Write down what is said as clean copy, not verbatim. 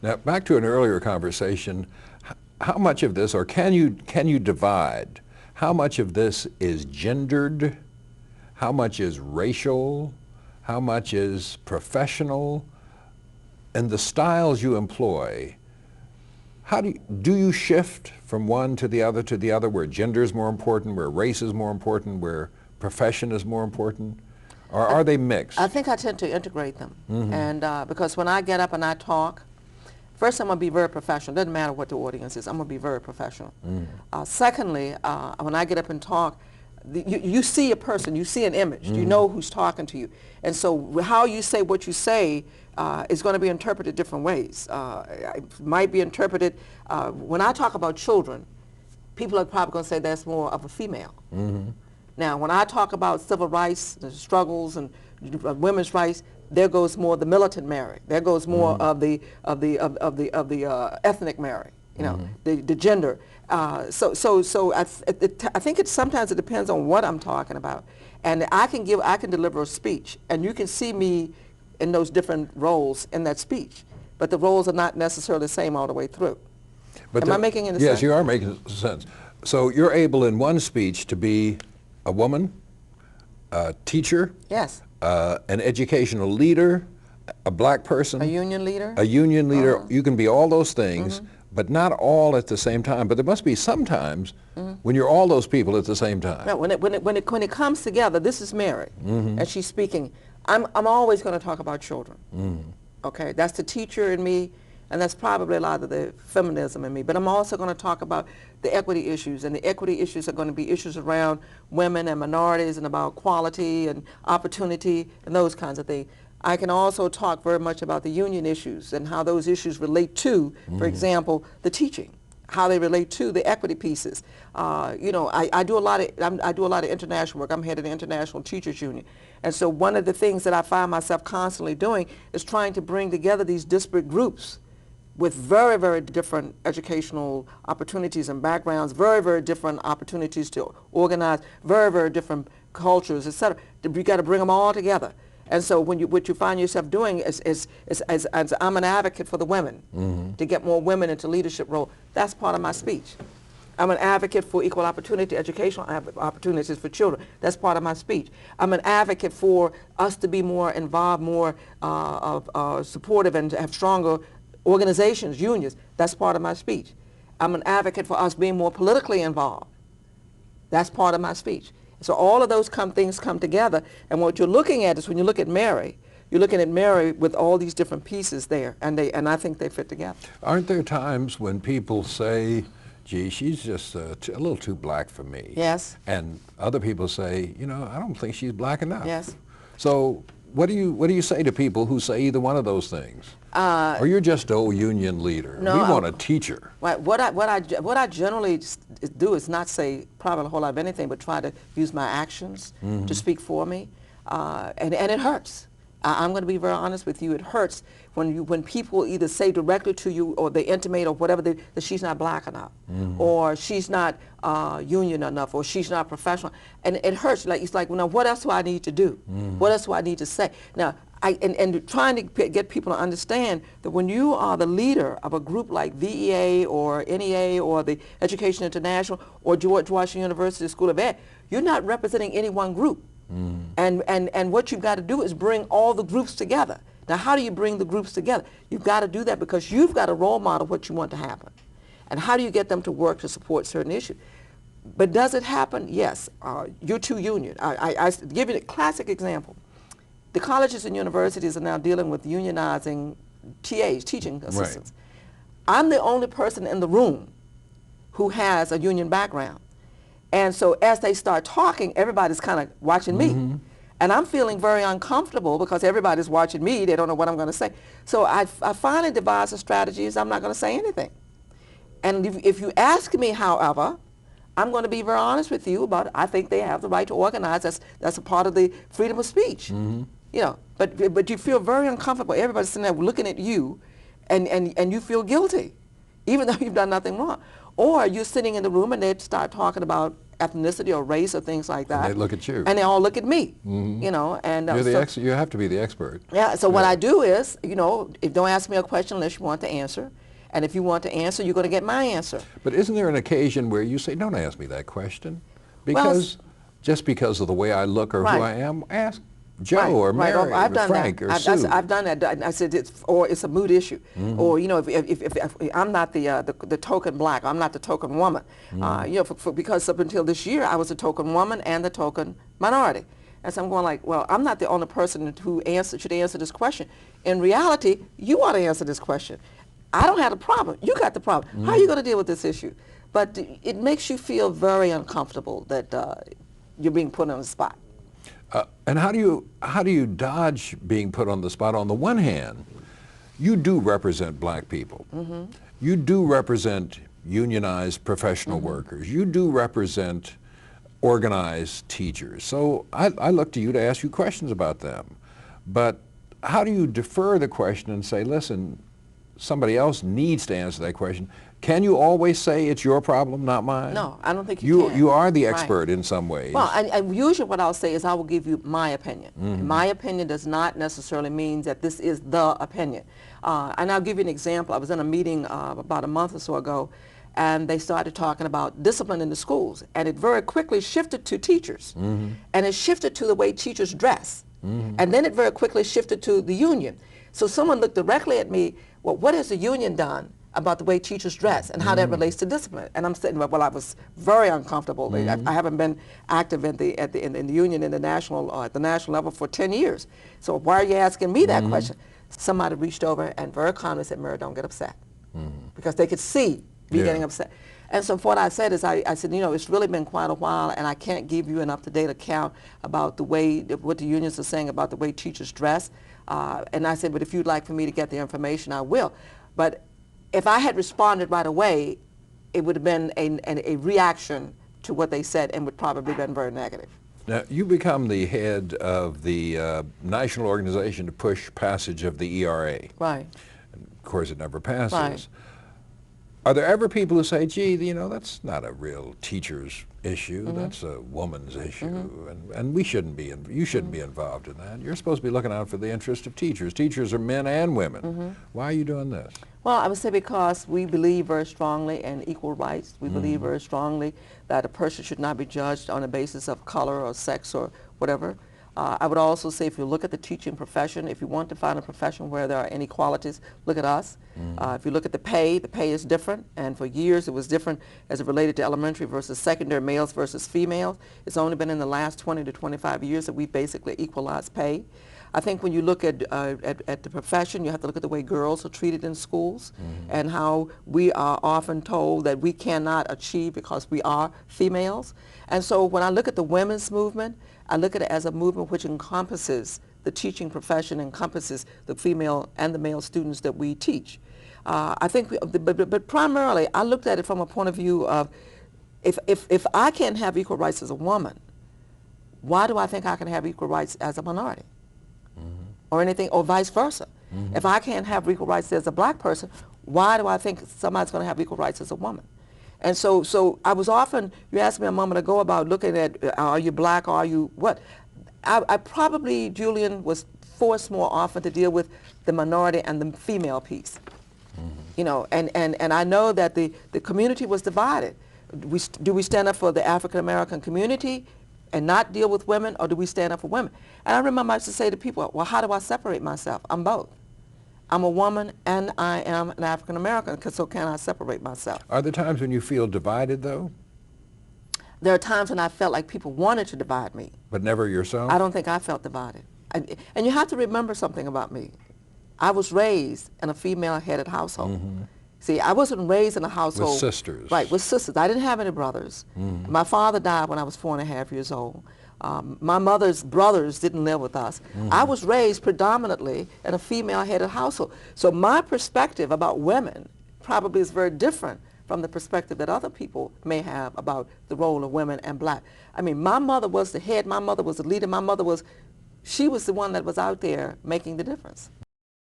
Now, back to an earlier conversation, how much of this, or can you divide, how much of this is gendered, how much is racial, how much is professional, and the styles you employ? How do you shift from one to the other, where gender is more important, where race is more important, where profession is more important? Or are they mixed? I think I tend to integrate them. And because when I get up and I talk, first I'm going to be very professional. Doesn't matter what the audience is. I'm going to be very professional. Secondly, when I get up and talk, you see a person, you see an image, you know who's talking to you. And so how you say what you say is going to be interpreted different ways. It might be interpreted, when I talk about children, people are probably going to say that's more of a female. Now, when I talk about civil rights, the struggles and women's rights, there goes more the militant Mary. There goes more of the ethnic Mary. You know, the gender. So I think sometimes it depends on what I'm talking about, and I can deliver a speech, and you can see me in those different roles in that speech, but the roles are not necessarily the same all the way through. But am I making any sense? Yes, you are making sense. So you're able in one speech to be a woman, a teacher, yes, an educational leader, a black person, a union leader. A union leader. You can be all those things, but not all at the same time. But there must be some times when you're all those people at the same time. No, when it comes together, this is Mary, and she's speaking. I'm always going to talk about children. Okay, that's the teacher in me, and that's probably a lot of the feminism in me. But I'm also going to talk about the equity issues, and the equity issues are going to be issues around women and minorities and about quality and opportunity and those kinds of things. I can also talk very much about the union issues and how those issues relate to, for example, the teaching, how they relate to the equity pieces. You know, I do a lot of international work. I'm head of the International Teachers Union. And so one of the things that I find myself constantly doing is trying to bring together these disparate groups with very, very different educational opportunities and backgrounds, very, very different opportunities to organize, very, very different cultures, et cetera. You got to bring them all together. And so what you find yourself doing is I'm an advocate for the women, to get more women into leadership role. That's part of my speech. I'm an advocate for equal opportunity, educational opportunities for children. That's part of my speech. I'm an advocate for us to be more involved, more supportive, and to have stronger organizations, unions. That's part of my speech. I'm an advocate for us being more politically involved. That's part of my speech. So all of those things come together, and what you're looking at is when you look at Mary, you're looking at Mary with all these different pieces there, and I think they fit together. Aren't there times when people say, gee, she's just a little too black for me? Yes. And other people say, you know, I don't think she's black enough. Yes. So what do you say to people who say either one of those things? Or you're just an old union leader. No, we want a teacher. What I generally do is not say probably a whole lot of anything, but try to use my actions to speak for me, and it hurts. I'm going to be very honest with you. It hurts when people either say directly to you or they intimate or whatever that she's not black enough, or she's not union enough, or she's not professional, and it hurts. Like it's like, now what else do I need to do? What else do I need to say? Now, and trying to get people to understand that when you are the leader of a group like VEA or NEA or the Education International or George Washington University School of Ed, you're not representing any one group. And what you've got to do is bring all the groups together. Now, how do you bring the groups together? You've got to do that because you've got to role model what you want to happen. And how do you get them to work to support certain issues? But does it happen? Yes. You're too union. I give you a classic example. The colleges and universities are now dealing with unionizing TAs, teaching assistants. Right. I'm the only person in the room who has a union background. And so as they start talking, everybody's kind of watching me. And I'm feeling very uncomfortable because everybody's watching me. They don't know what I'm going to say. So I finally devised a strategy is I'm not going to say anything. And if you ask me, however, I'm going to be very honest with you about it. I think they have the right to organize. That's a part of the freedom of speech. You know, but you feel very uncomfortable. Everybody's sitting there looking at you, and you feel guilty, even though you've done nothing wrong. Or you're sitting in the room and they start talking about ethnicity or race or things like that. And they look at you. And they all look at me, you know. And You're the so, you have to be the expert. yeah, so what I do is, you know, don't ask me a question unless you want to answer. And if you want to answer, you're going to get my answer. But isn't there an occasion where you say, don't ask me that question? Because just because of the way I look or who I am, ask Joe or Mary or Frank or Sue. I've done that. I said, it's a mood issue. Or, you know, if I'm not the token black, I'm not the token woman. You know, because up until this year, I was a token woman and the token minority. And so I'm going like, well, I'm not the only person who should answer this question. In reality, you ought to answer this question. I don't have a problem. You got the problem. How are you going to deal with this issue? But it makes you feel very uncomfortable that you're being put on the spot. And how do you dodge being put on the spot? On the one hand, you do represent black people. You do represent unionized professional workers. You do represent organized teachers. So I look to you to ask you questions about them. But how do you defer the question and say, listen, somebody else needs to answer that question? Can you always say it's your problem, not mine? No, I don't think you can. You are the expert in some ways. Well, and usually what I'll say is I will give you my opinion. My opinion does not necessarily mean that this is the opinion. And I'll give you an example. I was in a meeting about a month or so ago, and they started talking about discipline in the schools, and it very quickly shifted to teachers, and it shifted to the way teachers dress, and then it very quickly shifted to the union. So someone looked directly at me, well, what has the union done about the way teachers dress and how that relates to discipline? And I'm saying, well, I was very uncomfortable. I haven't been active in the union at the national level for 10 years. So why are you asking me that question? Somebody reached over and very calmly said, Mary, don't get upset. Because they could see me getting upset. And so what I said is, I said, you know, it's really been quite a while, and I can't give you an up-to-date account about the way, what the unions are saying about the way teachers dress. And I said, but if you'd like for me to get the information, I will. But if I had responded right away, it would have been a reaction to what they said and would probably have been very negative. Now, you become the head of the national organization to push passage of the ERA. Right. And of course, it never passes. Right. Are there ever people who say, gee, you know, that's not a real teacher's issue, that's a woman's issue, and we shouldn't be, you shouldn't be involved in that. You're supposed to be looking out for the interest of teachers. Teachers are men and women. Why are you doing this? Well, I would say because we believe very strongly in equal rights. We believe very strongly that a person should not be judged on the basis of color or sex or whatever. I would also say if you look at the teaching profession, if you want to find a profession where there are inequalities, look at us. If you look at the pay is different, and for years it was different as it related to elementary versus secondary, males versus females. It's only been in the last 20 to 25 years that we basically equalized pay. I think when you look at the profession, you have to look at the way girls are treated in schools and how we are often told that we cannot achieve because we are females. And so when I look at the women's movement, I look at it as a movement which encompasses the teaching profession, encompasses the female and the male students that we teach. I think, but primarily, I looked at it from a point of view of if I can't have equal rights as a woman, why do I think I can have equal rights as a minority? Or anything, or vice versa. If I can't have equal rights as a black person, why do I think somebody's going to have equal rights as a woman? And so I was often, you asked me a moment ago about looking at, are you black, or are you what? I probably, Julian, was forced more often to deal with the minority and the female piece. You know, and I know that the community was divided. Do we stand up for the African American community and not deal with women, or do we stand up for women? And I remember I used to say to people, well, how do I separate myself? I'm both. I'm a woman and I am an African American, so can I separate myself? Are there times when you feel divided, though? There are times when I felt like people wanted to divide me. But never yourself? I don't think I felt divided. And you have to remember something about me. I was raised in a female-headed household. See, I wasn't raised in a household. With sisters. Right, with sisters. I didn't have any brothers. My father died when I was 4.5 years old. My mother's brothers didn't live with us. I was raised predominantly in a female-headed household. So my perspective about women probably is very different from the perspective that other people may have about the role of women and black. I mean, my mother was the head, my mother was the leader, she was the one that was out there making the difference.